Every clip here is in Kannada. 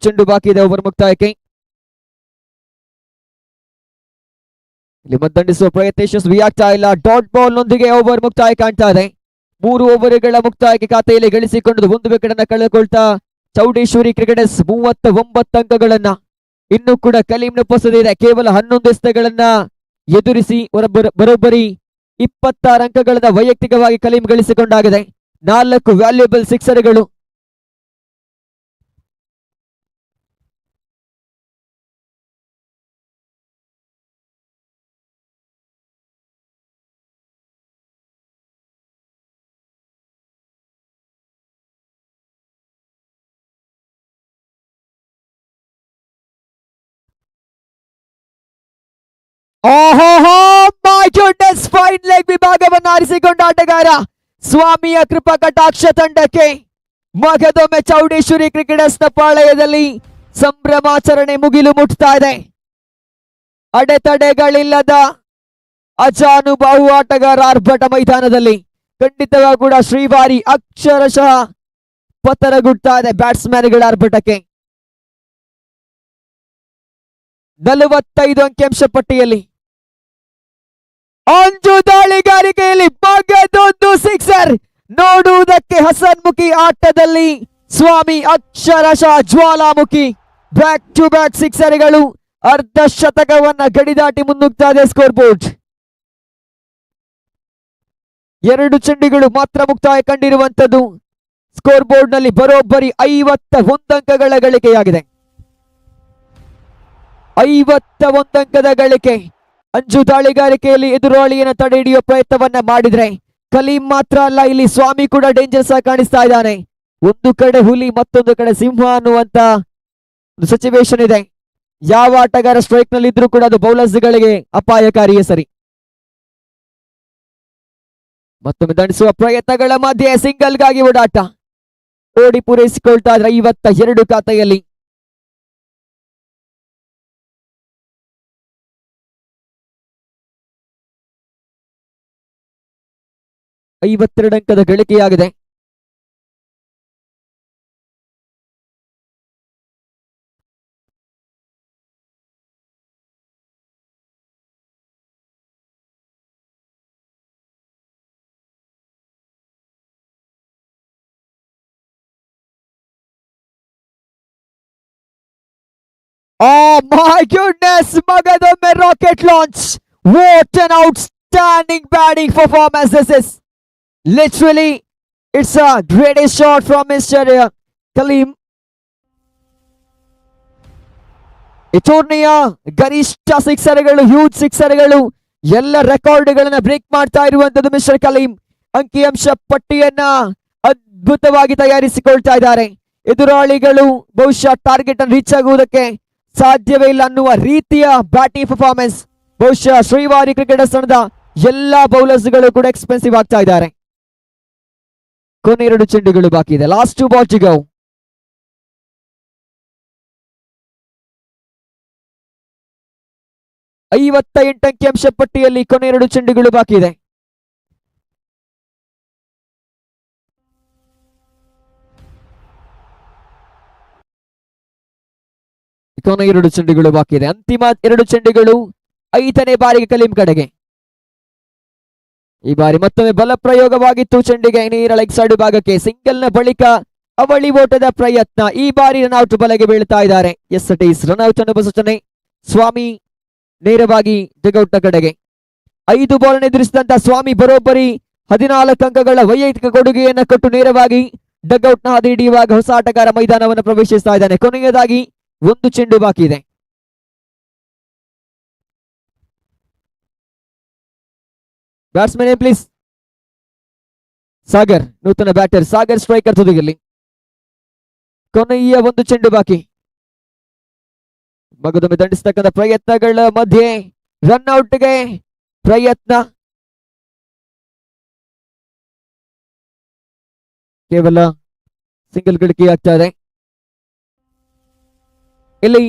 ಚೆಂಡು ಬಾಕಿ ಇದೆ ಓವರ್ ಮುಕ್ತಾಯಕ್ಕೆ. ಇಲ್ಲಿ ಮದ್ದಣಿಸುವ ಪ್ರಯತ್ನ ಯಶಸ್ವಿಯಾಗ್ತಾ ಇಲ್ಲ. ಡಾಟ್ ಬಾಲ್ ನೊಂದಿಗೆ ಓವರ್ ಮುಕ್ತಾಯ ಕಾಣ್ತಾ ಇದೆ. 3 ಓವರ್ಗಳ ಮುಕ್ತಾಯಕ್ಕೆ ಖಾತೆಯಲ್ಲಿ ಗಳಿಸಿಕೊಂಡು 1 ವಿಕೆಟ್ ಅನ್ನ ಕಳೆದುಕೊಳ್ತಾ ಚೌಡೇಶ್ವರಿ ಕ್ರಿಕೆಟರ್ಸ್ 39 ಅಂಕಗಳನ್ನ ಇನ್ನು ಕೂಡ ಕಲೀಂನ ಪೊಸೆದಿದೆ. ಕೇವಲ 11 ಎಸೆತಗಳನ್ನ ಎದುರಿಸಿ ಬರೋಬ್ಬರಿ 26 ಅಂಕಗಳನ್ನ ವೈಯಕ್ತಿಕವಾಗಿ ಕಲೀಂ ಗಳಿಸಿಕೊಂಡಾಗಿದೆ. 4 ವ್ಯಾಲ್ಯೂಬಲ್ ಸಿಕ್ಸರ್ಗಳು. ಫೈನ್ ಲೆಗ್ ವಿಭಾಗವನ್ನು ಆರಿಸಿಕೊಂಡ ಆಟಗಾರ ಸ್ವಾಮಿಯ ಕೃಪಾ ಕಟಾಕ್ಷ ತಂಡಕ್ಕೆ ಮಗದೊಮ್ಮೆ ಚೌಡೇಶ್ವರಿ ಕ್ರಿಕೆಟರ್ಸ್ ನ ಪಾಳಯದಲ್ಲಿ ಸಂಭ್ರಮಾಚರಣೆ ಮುಗಿಲು ಮುಟ್ತಾ ಇದೆ. ಅಡೆತಡೆಗಳಿಲ್ಲದ ಅಜಾನುಬಾಹು ಆಟಗಾರ ಆರ್ಭಟ ಮೈದಾನದಲ್ಲಿ ಖಂಡಿತವಾಗಿ ಕೂಡ ಶ್ರೀವಾರಿ ಅಕ್ಷರಶಃ ಪತರಗುಡ್ತಾ ಇದೆ ಬ್ಯಾಟ್ಸ್ಮನ್ಗಳ ಆರ್ಭಟಕ್ಕೆ. 45 ಅಂಕಿಅಂಶ ಪಟ್ಟಿಯಲ್ಲಿ ಅಂಜು ದಾಳಿಗಾರಿಕೆಯಲ್ಲಿ ಮಗದೊಂದು ಸಿಕ್ಸರ್. ನೋಡುವುದಕ್ಕೆ ಹಸನ್ಮುಖಿ ಆಟದಲ್ಲಿ ಸ್ವಾಮಿ ಅಕ್ಷರಶಃ ಜ್ವಾಲಾಮುಖಿ. ಬ್ಯಾಕ್ ಟು ಬ್ಯಾಕ್ ಸಿಕ್ಸರ್ಗಳು ಅರ್ಧ ಶತಕವನ್ನ ಗಡಿದಾಟಿ ಮುನ್ನುಗ್ತಾ ಇದೆ ಸ್ಕೋರ್ ಬೋರ್ಡ್. 2 ಚೆಂಡುಗಳು ಮಾತ್ರ ಮುಕ್ತಾಯ ಕಂಡಿರುವಂತದ್ದು. ಸ್ಕೋರ್ ಬೋರ್ಡ್ ನಲ್ಲಿ ಬರೋಬ್ಬರಿ 51 ಅಂಕಗಳ ಗಳಿಕೆಯಾಗಿದೆ. 51 ಅಂಕದ ಗಳಿಕೆ. ಅಂಜು ದಾಳಿಗಾರಿಕೆಯಲ್ಲಿ ಎದುರಾಳಿಯನ್ನು ತಡೆ ಹಿಡಿಯುವ ಪ್ರಯತ್ನವನ್ನ ಮಾಡಿದ್ರೆ ಕಲೀಂ ಮಾತ್ರ ಅಲ್ಲ, ಇಲ್ಲಿ ಸ್ವಾಮಿ ಕೂಡ ಡೇಂಜರ್ಸ್ ಆಗಿ ಕಾಣಿಸ್ತಾ ಇದ್ದಾನೆ. ಒಂದು ಕಡೆ ಹುಲಿ ಮತ್ತೊಂದು ಕಡೆ ಸಿಂಹ ಅನ್ನುವಂತ ಸಿಚುವೇಶನ್ ಇದೆ. ಯಾವ ಆಟಗಾರ ಸ್ಟ್ರೈಕ್ ನಲ್ಲಿ ಇದ್ರೂ ಕೂಡ ಅದು ಬೌಲರ್ಸ್ ಗಳಿಗೆ ಅಪಾಯಕಾರಿಯೇ ಸರಿ. ಮತ್ತೊಮ್ಮೆ ದಂಡಿಸುವ ಪ್ರಯತ್ನಗಳ ಮಧ್ಯೆ ಸಿಂಗಲ್ ಗಾಗಿ ಓಡಾಟ. ಓಡಿ ಪೂರೈಸಿಕೊಳ್ತಾ ಇದ್ರೆ 52 ಖಾತೆಯಲ್ಲಿ. ಐವತ್ತೆರಡು ಅಂಕದ ಗಳಿಕೆಯಾಗಿದೆ. Oh my goodness! ಮಗದೊಮ್ಮೆ rocket launch. What an outstanding batting performance this is. Literally, it's a greatest shot from Mr. Kaleem. ಈ ಟೂರ್ನಿಯ ಗರಿಷ್ಠ ಸಿಕ್ಸರ್ಗಳು, ಹ್ಯೂಜ್ ಸಿಕ್ಸರ್ಗಳು, ಎಲ್ಲ ರೆಕಾರ್ಡ್ಗಳನ್ನ ಬ್ರೇಕ್ ಮಾಡ್ತಾ ಇರುವಂತದ್ದು ಮಿಸ್ಟರ್ ಕಲೀಂ. ಅಂಕಿಅಂಶ ಪಟ್ಟಿಯನ್ನ ಅದ್ಭುತವಾಗಿ ತಯಾರಿಸಿಕೊಳ್ತಾ ಇದ್ದಾರೆ. ಎದುರಾಳಿಗಳು ಬಹುಶಃ ಟಾರ್ಗೆಟ್ ಅನ್ನು ರೀಚ್ ಆಗುವುದಕ್ಕೆ ಸಾಧ್ಯವೇ ಇಲ್ಲ ಅನ್ನುವ ರೀತಿಯ ಬ್ಯಾಟಿಂಗ್ ಪರ್ಫಾರ್ಮೆನ್ಸ್. ಬಹುಶಃ ಶ್ರೀವಾರಿ ಕ್ರಿಕೆಟರ್ಸ್ ತಂಡದ ಎಲ್ಲಾ ಬೌಲರ್ಸ್ಗಳು ಕೂಡ ಎಕ್ಸ್ಪೆನ್ಸಿವ್ ಆಗ್ತಾ ಇದ್ದಾರೆ. ಕೊನೆ 2 ಚೆಂಡುಗಳು ಬಾಕಿ ಇದೆ. Last 2 ball to go. 58 ಅಂಕಿಅಂಶ ಪಟ್ಟಿಯಲ್ಲಿ ಕೊನೆ 2 ಚೆಂಡುಗಳು ಬಾಕಿ ಇದೆ. ಕೊನೆ 2 ಚೆಂಡುಗಳು ಬಾಕಿ ಇದೆ. ಅಂತಿಮ 2 ಚೆಂಡುಗಳು 5ನೇ ಬಾರಿಗೆ ಕಲೀಂ ಕಡೆಗೆ. ಈ ಬಾರಿ ಮತ್ತೊಮ್ಮೆ ಬಲ ಪ್ರಯೋಗವಾಗಿತ್ತು ಚೆಂಡಿಗೆ. ನೇರ ಲೆಗ್ ಸೈಡ್ ಭಾಗಕ್ಕೆ ಸಿಂಗಲ್ ನ ಬಳಿಕ ಅವಳಿ ಓಟದ ಪ್ರಯತ್ನ. ಈ ಬಾರಿ ರನ್ಔಟ್ ಬಲೆಗೆ ಬೀಳ್ತಾ ಇದ್ದಾರೆ. ಎಸ್ ಇಟ್ ಈಸ್ ರನ್ಔಟ್ ಅನ್ನುವ ಸೂಚನೆ. ಸ್ವಾಮಿ ನೇರವಾಗಿ ಡಗೌಟ್ ನ ಕಡೆಗೆ. 5 ಬಾಲ್ ಎದುರಿಸಿದಂತ ಸ್ವಾಮಿ ಬರೋಬ್ಬರಿ 14 ಅಂಕಗಳ ವೈಯಕ್ತಿಕ ಕೊಡುಗೆಯನ್ನ ಕೊಟ್ಟು ನೇರವಾಗಿ ಡಗೌಟ್ ನ ಹಾದಿ ಹಿಡಿಯುವಾಗ ಹೊಸ ಆಟಗಾರ ಮೈದಾನವನ್ನು ಪ್ರವೇಶಿಸ್ತಾ ಇದ್ದಾನೆ. ಕೊನೆಯದಾಗಿ 1 ಚೆಂಡು ಬಾಕಿ ಇದೆ. Batsman please. ಸಾಗರ್ ನೂತನ ಬ್ಯಾಟರ್. ಸಾಗರ್ ಸ್ಟ್ರೈಕರ್ ತುದಿಯಲ್ಲಿ. ಕೊನೆಯ 1 ಚೆಂಡು ಬಾಕಿ. ಮಗದೊಮ್ಮೆ ದಂಡಿಸತಕ್ಕಂಥ ಪ್ರಯತ್ನಗಳ ಮಧ್ಯೆ ರನ್ಔಟ್ಗೆ ಪ್ರಯತ್ನ. ಕೇವಲ ಸಿಂಗಲ್ ಗಳಿಕೆ ಆಗ್ತಾ ಇದೆ. ಇಲ್ಲಿ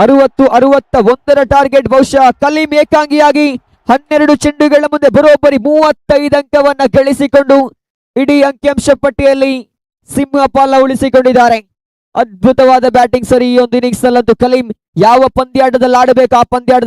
60-61 ಟಾರ್ಗೆಟ್. ಬಹುಶಃ ಕಲೀಂ ಏಕಾಂಗಿಯಾಗಿ 12 ಚೆಂಡುಗಳ ಮುಂದೆ ಬರೋಬ್ಬರಿ 35 ಅಂಕವನ್ನ ಗಳಿಸಿಕೊಂಡು ಇಡೀ ಅಂಕಿಅಂಶ ಪಟ್ಟಿಯಲ್ಲಿ ಸಿಂಹಪಾಲ ಉಳಿಸಿಕೊಂಡಿದ್ದಾರೆ. ಅದ್ಭುತವಾದ ಬ್ಯಾಟಿಂಗ್ ಸರಿ ಈ ಒಂದು ಇನ್ನಿಂಗ್ಸ್ ನಲ್ಲಂತೂ ಕಲೀಂ ಯಾವ ಪಂದ್ಯಾಟದಲ್ಲಿ ಆಡಬೇಕು ಆ ಪಂದ್ಯಾಟದಲ್ಲಿ